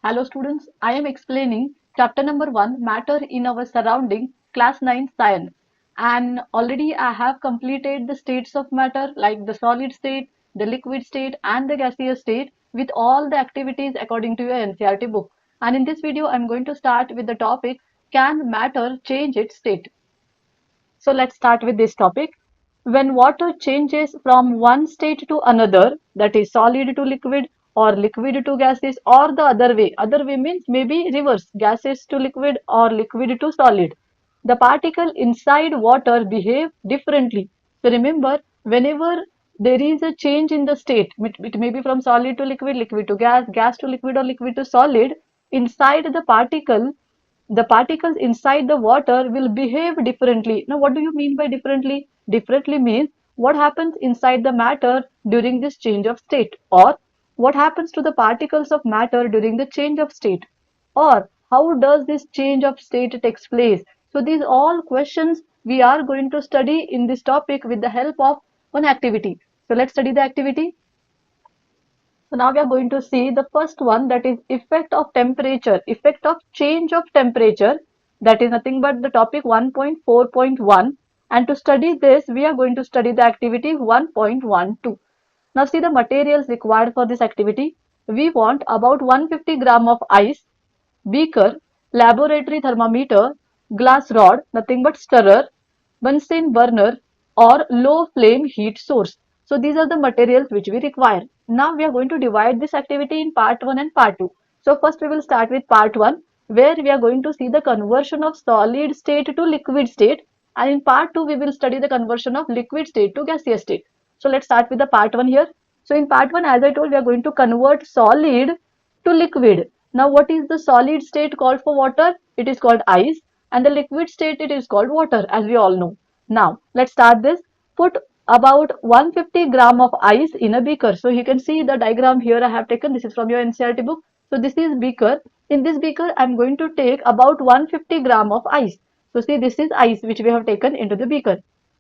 Hello students, I am explaining chapter number 1 matter in our surrounding class 9 science, and already I have completed the states of matter like the solid state, the liquid state and the gaseous state with all the activities according to your NCERT book. And in this video I am going to start with the topic, can matter change its state? So let's start with this topic. When water changes from one state to another, that is solid to liquid or liquid to gases or the other way means maybe reverse, gases to liquid or liquid to solid, the particle inside water behave differently. So remember, whenever there is a change in the state, it may be from solid to liquid, liquid to gas, gas to liquid or liquid to solid, inside the particles inside the water will behave differently. Now, what do you mean by differently? Differently means what happens inside the matter during this change of state, or what happens to the particles of matter during the change of state, or how does this change of state takes place. So these all questions we are going to study in this topic with the help of one activity. So let's study the activity. So now we are going to see the first one, that is effect of temperature, effect of change of temperature. That is nothing but the topic 1.4.1. And to study this, we are going to study the activity 1.12. Now see the materials required for this activity. We want about 150 gram of ice, beaker, laboratory thermometer, glass rod, nothing but stirrer, Bunsen burner or low flame heat source. So these are the materials which we require. Now we are going to divide this activity in part 1 and part 2. So first we will start with part 1, where we are going to see the conversion of solid state to liquid state, and in part 2 we will study the conversion of liquid state to gaseous state. So let's start with the part 1 here. So in part 1, as I told, we are going to convert solid to liquid. Now what is the solid state called for water? It is called ice, and the liquid state it is called water, as we all know. Now let's start this. Put about 150 gram of ice in a beaker. So you can see the diagram here I have taken. This is from your NCERT book. So this is beaker. In this beaker I am going to take about 150 gram of ice. So see, this is ice which we have taken into the beaker.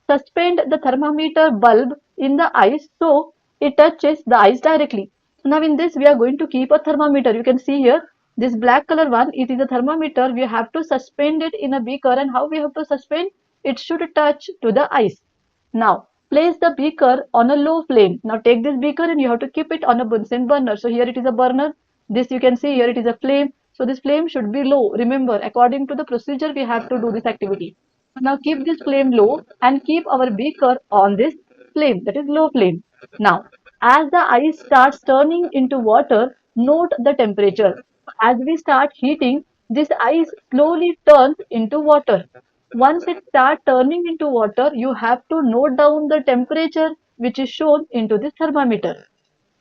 Suspend the thermometer bulb in the ice so it touches the ice directly. Now in this we are going to keep a thermometer. You can see here this black color one, it is a thermometer. We have to suspend it in a beaker, and how we have to suspend? It should touch to the ice. Now place the beaker on a low flame. Now take this beaker and you have to keep it on a Bunsen burner. So here it is a burner. This you can see here it is a flame. So this flame should be low. Remember, according to the procedure we have to do this activity. Now keep this flame low and keep our beaker on this flame, that is low flame. Now as the ice starts turning into water, note the temperature. As we start heating, this ice slowly turns into water. Once it starts turning into water, you have to note down the temperature which is shown into this thermometer.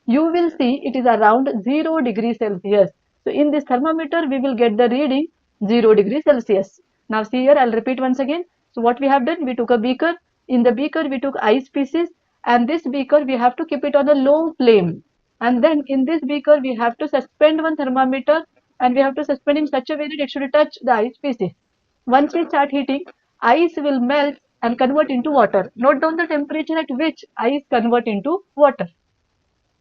You will see it is around 0 degrees Celsius. So in this thermometer, we will get the reading 0 degrees Celsius. Now see here, I'll repeat once again. So what we have done, we took a beaker. In the beaker, we took ice pieces, and this beaker, we have to keep it on a low flame. And then in this beaker, we have to suspend one thermometer, and we have to suspend in such a way that it should touch the ice pieces. Once we start heating, ice will melt and convert into water. Note down the temperature at which ice convert into water.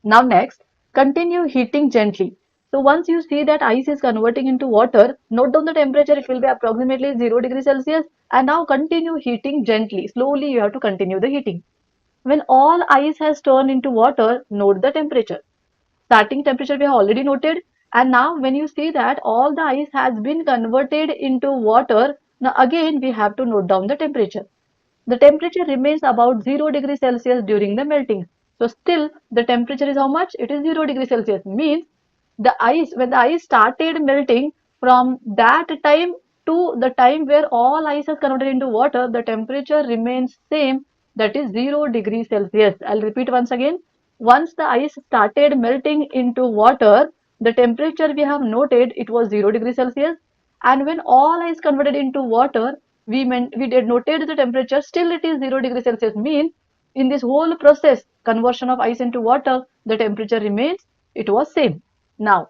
Now next, continue heating gently. So once you see that ice is converting into water, note down the temperature, it will be approximately 0 degrees Celsius, and now continue heating gently. Slowly you have to continue the heating. When all ice has turned into water, note the temperature. Starting temperature we have already noted, and now when you see that all the ice has been converted into water, now again we have to note down the temperature. The temperature remains about 0 degrees Celsius during the melting. So still the temperature is how much? It is 0 degrees Celsius. Means the ice, when the ice started melting, from that time to the time where all ice is converted into water, the temperature remains same, that is 0 degrees Celsius. I'll repeat once again. Once the ice started melting into water, the temperature we have noted it was 0 degrees Celsius, and when all ice converted into water, we did noted the temperature, still it is 0 degrees Celsius. Means in this whole process, conversion of ice into water, the temperature remains, it was same. Now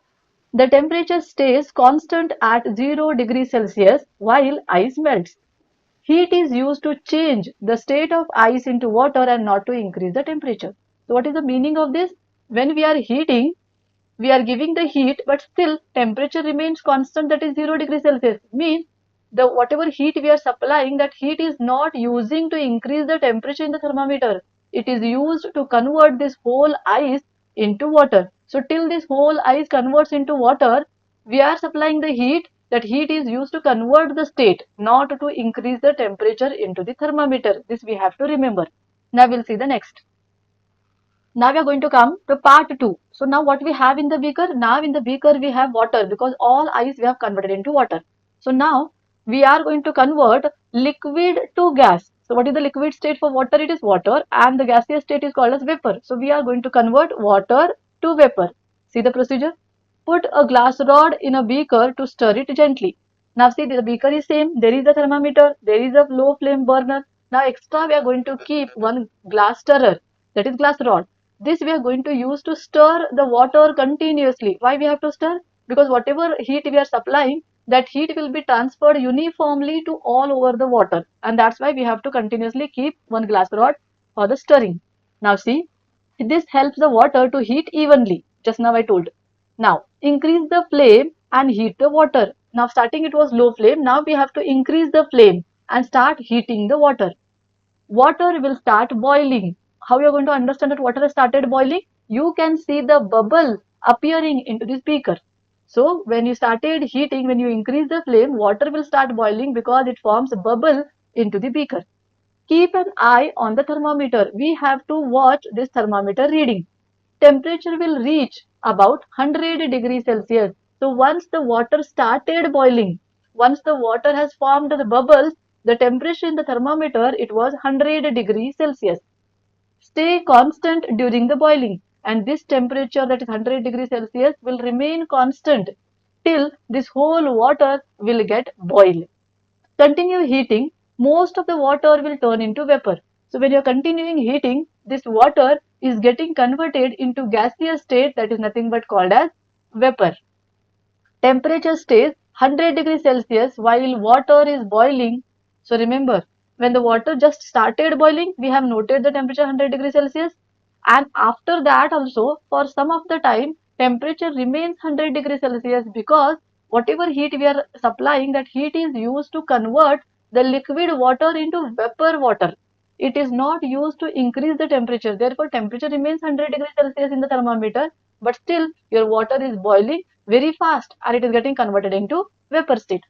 the temperature stays constant at 0 degrees Celsius while ice melts. Heat is used to change the state of ice into water and not to increase the temperature. So what is the meaning of this? When we are heating, We are giving the heat, but still temperature remains constant, that is 0 degrees Celsius. Means the whatever heat we are supplying, that heat is not using to increase the temperature in the thermometer. It is used to convert this whole ice into water. So till this whole ice converts into water, we are supplying the heat. That heat is used to convert the state, not to increase the temperature into the thermometer. This we have to remember. Now we'll see the next. Now we are going to come to part 2. So now what we have in the beaker? Now in the beaker we have water, because all ice we have converted into water. So now we are going to convert liquid to gas. So what is the liquid state for water? It is water, and the gaseous state is called as vapor. So we are going to convert water to vapor. See the procedure? Put a glass rod in a beaker to stir it gently. Now see, the beaker is same. There is a thermometer. There is a low flame burner. Now extra we are going to keep one glass stirrer, that is glass rod. This we are going to use to stir the water continuously. Why we have to stir? Because whatever heat we are supplying, that heat will be transferred uniformly to all over the water, and that's why we have to continuously keep one glass rod for the stirring. Now see, this helps the water to heat evenly. Just now I told. Now increase the flame and heat the water. Now starting it was low flame. Now we have to increase the flame and start heating the water. Water will start boiling. How you are going to understand that water has started boiling? You can see the bubble appearing into this beaker. So when you started heating, when you increase the flame, water will start boiling because it forms a bubble into the beaker. Keep an eye on the thermometer. We have to watch this thermometer reading. Temperature will reach about 100 degrees Celsius. So once the water started boiling, once the water has formed the bubbles, the temperature in the thermometer, it was 100 degrees Celsius. Stay constant during the boiling, and this temperature, that is 100 degrees Celsius, will remain constant till this whole water will get boiled. Continue heating, most of the water will turn into vapor. So when you are continuing heating, this water is getting converted into gaseous state, that is nothing but called as vapor. Temperature stays 100 degrees Celsius while water is boiling. So remember, when the water just started boiling, we have noted the temperature 100 degrees Celsius, and after that also for some of the time temperature remains 100 degrees Celsius, because whatever heat we are supplying, that heat is used to convert the liquid water into vapor water. It is not used to increase the temperature. Therefore, temperature remains 100 degrees Celsius in the thermometer, but still your water is boiling very fast and it is getting converted into vapor state.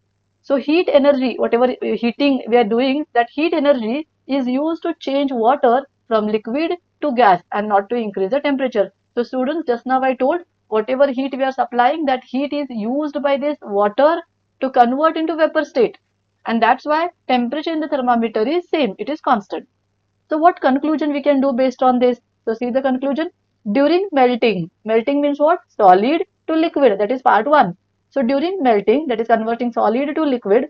So heat energy, whatever heating we are doing, that heat energy is used to change water from liquid to gas and not to increase the temperature. So students, just now I told, whatever heat we are supplying, that heat is used by this water to convert into vapor state. And that's why temperature in the thermometer is same, it is constant. So what conclusion we can do based on this? So see the conclusion. During melting, melting means what? Solid to liquid, that is part 1. So during melting, that is converting solid to liquid,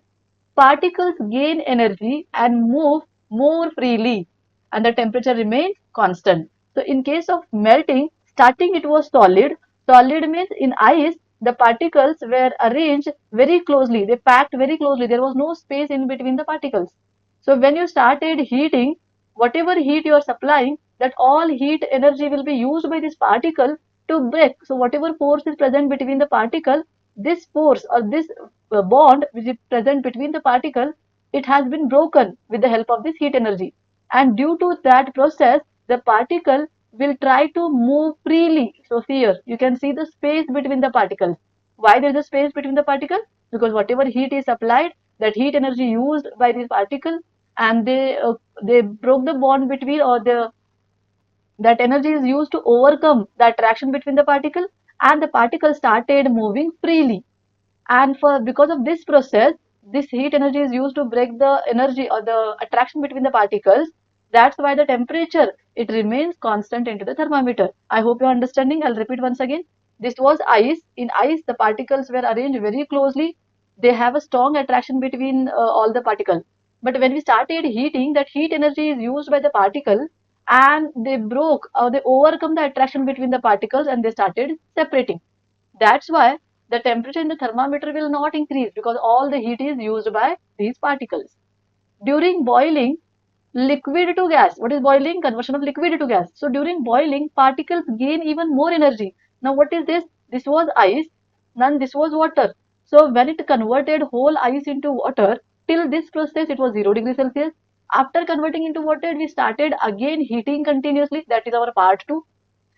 particles gain energy and move more freely, and the temperature remains constant. So in case of melting, starting it was solid. Solid means in ice, the particles were arranged very closely. They packed very closely. There was no space in between the particles. So when you started heating, whatever heat you are supplying, that all heat energy will be used by this particle to break. So whatever force is present between the particle, this force or this bond which is present between the particle, it has been broken with the help of this heat energy. And due to that process, the particle will try to move freely. So here you can see the space between the particles. Why there is a space between the particles? Because whatever heat is applied, that heat energy used by this particle, and they broke the bond between, or the that energy is used to overcome the attraction between the particle, and the particle started moving freely. And for because of this process, this heat energy is used to break the energy or the attraction between the particles. That's why the temperature, it remains constant into the thermometer. I hope you're understanding. I'll repeat once again. This was ice. In ice, the particles were arranged very closely. They have a strong attraction between all the particles. But when we started heating, that heat energy is used by the particle, and they broke or they overcome the attraction between the particles, and they started separating. That's why the temperature in the thermometer will not increase, because all the heat is used by these particles. During boiling, liquid to gas. What is boiling? Conversion of liquid to gas. So during boiling, particles gain even more energy. Now what is this? This was ice, then this was water. So when it converted whole ice into water, till this process it was 0 degrees Celsius. After converting into water, we started again heating continuously. That is our part 2.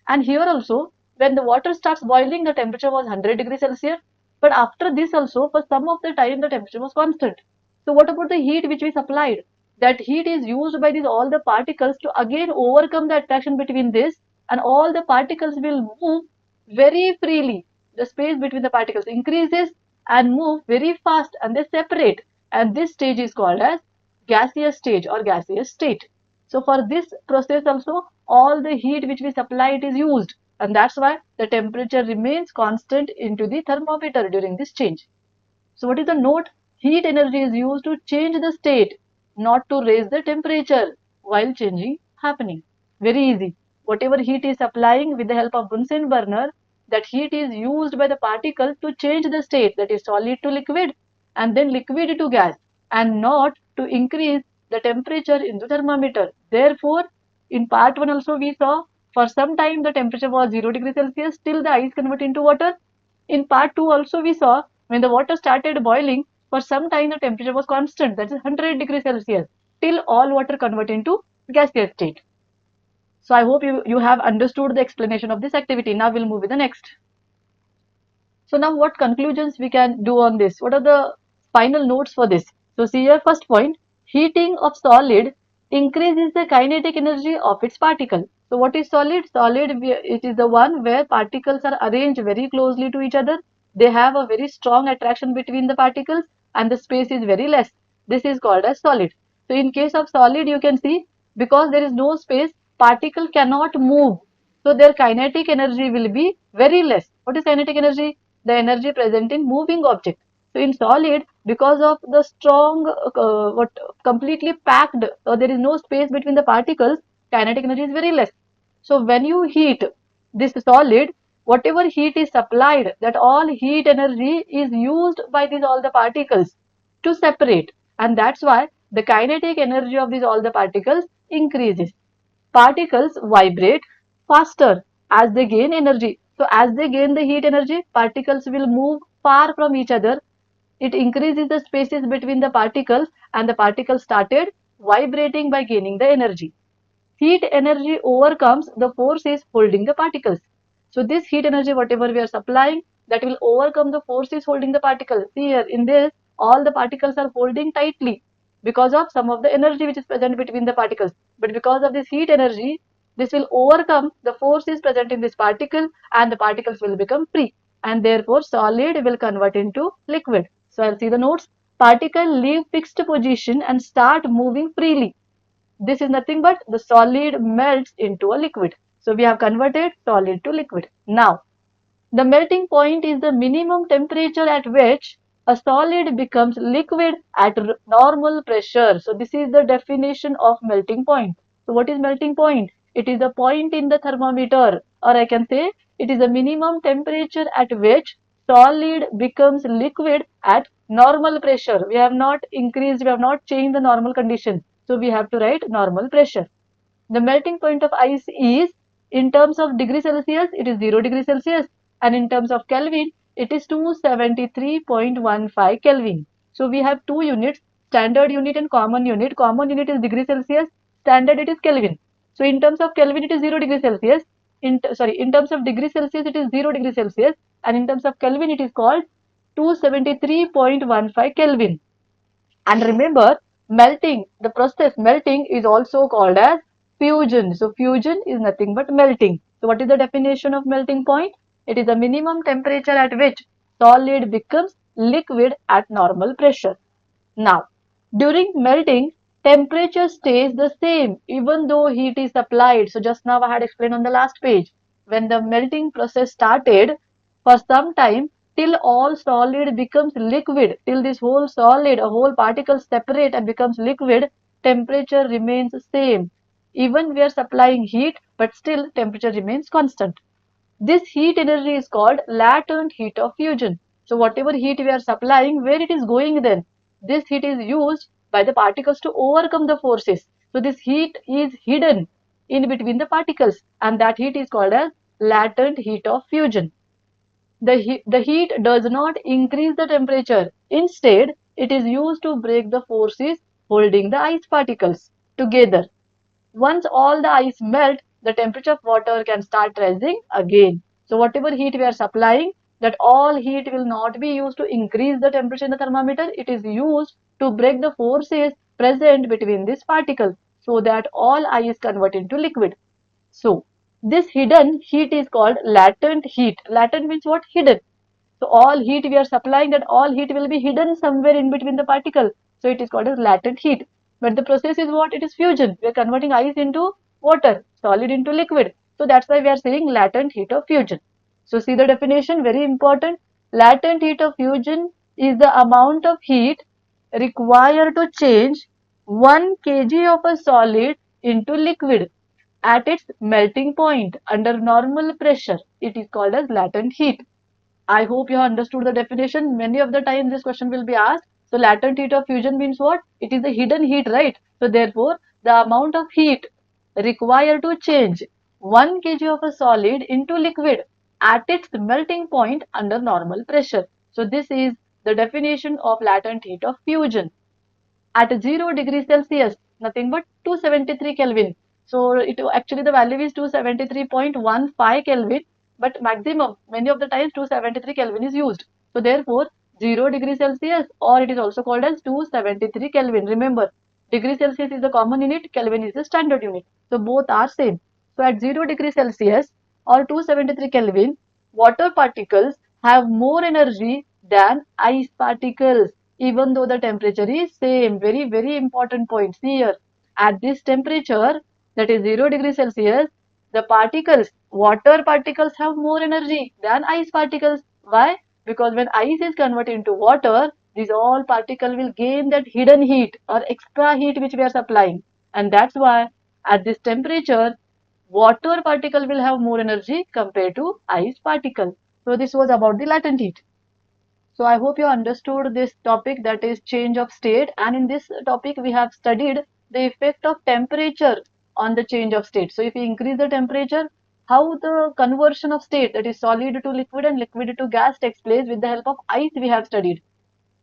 And here also, when the water starts boiling, the temperature was 100 degrees Celsius. But after this also, for some of the time, the temperature was constant. So what about the heat which we supplied? That heat is used by these all the particles to again overcome the attraction between this, and all the particles will move very freely. The space between the particles increases and move very fast, and they separate. And this stage is called as gaseous stage or gaseous state. So for this process also, all the heat which we supply it is used, and that's why the temperature remains constant into the thermometer during this change. So what is the note? Heat energy is used to change the state, not to raise the temperature while changing happening. Very easy. Whatever heat is applying with the help of Bunsen burner, that heat is used by the particles to change the state, that is solid to liquid and then liquid to gas, and not to increase the temperature in the thermometer. Therefore, in part 1 also we saw for some time the temperature was 0 degrees Celsius till the ice convert into water. In part 2 also we saw when the water started boiling, for some time the temperature was constant, that is 100 degrees Celsius, till all water convert into gaseous state. So I hope you have understood the explanation of this activity. Now we'll move with the next. So now what conclusions we can do on this? What are the final notes for this? So see here, first point, heating of solid increases the kinetic energy of its particle. So what is solid? Solid, it is the one where particles are arranged very closely to each other. They have a very strong attraction between the particles and the space is very less. This is called as solid. So in case of solid, you can see because there is no space, particle cannot move. So their kinetic energy will be very less. What is kinetic energy? The energy present in moving object. So in solid, because of the strong, what completely packed, there is no space between the particles, kinetic energy is very less. So when you heat this solid, whatever heat is supplied, that all heat energy is used by these all the particles to separate, and that's why the kinetic energy of these all the particles increases. Particles vibrate faster as they gain energy. So as they gain the heat energy, particles will move far from each other. It increases the spaces between the particles and the particles started vibrating by gaining the energy. Heat energy overcomes the forces holding the particles. So this heat energy, whatever we are supplying, that will overcome the forces holding the particles. See here, in this, all the particles are holding tightly because of some of the energy which is present between the particles. But because of this heat energy, this will overcome the forces present in this particle and the particles will become free. And therefore, solid will convert into liquid. So I'll see the notes. Particle leave fixed position and start moving freely. This is nothing but the solid melts into a liquid. So we have converted solid to liquid. Now, the melting point is the minimum temperature at which a solid becomes liquid at normal pressure. So this is the definition of melting point. So what is melting point? It is a point in the thermometer, or I can say it is the minimum temperature at which solid becomes liquid at normal pressure. We have not increased, we have not changed the normal condition. So we have to write normal pressure. The melting point of ice is, in terms of degree Celsius, it is 0 degree Celsius, and in terms of Kelvin, it is 273.15 Kelvin. So we have two units, standard unit and common unit. Common unit is degree Celsius, standard it is Kelvin. So in terms of Kelvin, it is 0 degree Celsius. In terms of degree Celsius, it is 0 degree Celsius, and in terms of Kelvin, it is called 273.15 Kelvin. And remember, melting, the process melting is also called as fusion. So fusion is nothing but melting. So what is the definition of melting point? It is the minimum temperature at which solid becomes liquid at normal pressure. Now, during melting, temperature stays the same even though heat is applied. So just now I had explained on the last page. When the melting process started, for some time, till all solid becomes liquid, till this whole solid, a whole particle separate and becomes liquid, temperature remains same. Even we are supplying heat, but still temperature remains constant. This heat energy is called latent heat of fusion. So whatever heat we are supplying, where it is going then? This heat is used by the particles to overcome the forces. So this heat is hidden in between the particles, and that heat is called as latent heat of fusion. The heat does not increase the temperature. Instead, it is used to break the forces holding the ice particles together. Once all the ice melt, the temperature of water can start rising again. So whatever heat we are supplying, that all heat will not be used to increase the temperature in the thermometer. It is used to break the forces present between these particles so that all ice convert into liquid. So this hidden heat is called latent heat. Latent means what? Hidden. So all heat we are supplying, that all heat will be hidden somewhere in between the particle. So it is called as latent heat. But the process is what? It is fusion. We are converting ice into water, solid into liquid. So that's why we are saying latent heat of fusion. So see the definition, very important. Latent heat of fusion is the amount of heat required to change 1 kg of a solid into liquid at its melting point under normal pressure. It is called as latent heat. I hope you have understood the definition. Many of the time this question will be asked. So latent heat of fusion means what? It is the hidden heat, right? So therefore, the amount of heat required to change 1 kg of a solid into liquid at its melting point under normal pressure. So this is the definition of latent heat of fusion at 0 degrees Celsius, nothing but 273 Kelvin. So it actually the value is 273.15 Kelvin, but maximum many of the times 273 Kelvin is used. So therefore 0 degrees Celsius, or it is also called as 273 Kelvin. Remember, degree Celsius is the common unit, Kelvin is the standard unit. So both are same. So at 0 degrees Celsius or 273 Kelvin, water particles have more energy than ice particles, even though the temperature is same. Very, very important point. See here, at this temperature, that is 0 degrees Celsius, the particles, water particles have more energy than ice particles. Why? Because when ice is converted into water, these all particle will gain that hidden heat or extra heat which we are supplying. And that's why at this temperature, water particle will have more energy compared to ice particle. So this was about the latent heat. So I hope you understood this topic, that is change of state, and in this topic we have studied the effect of temperature on the change of state. So if we increase the temperature, how the conversion of state, that is solid to liquid and liquid to gas, takes place with the help of ice we have studied.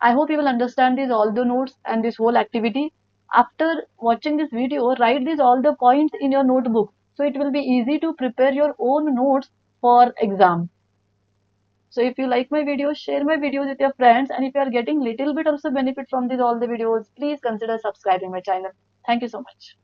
I hope you will understand these all the notes and this whole activity. After watching this video, write these all the points in your notebook, so it will be easy to prepare your own notes for exam. So if you like my videos, share my videos with your friends, and if you are getting little bit also benefit from these all the videos, please consider subscribing my channel. Thank you so much.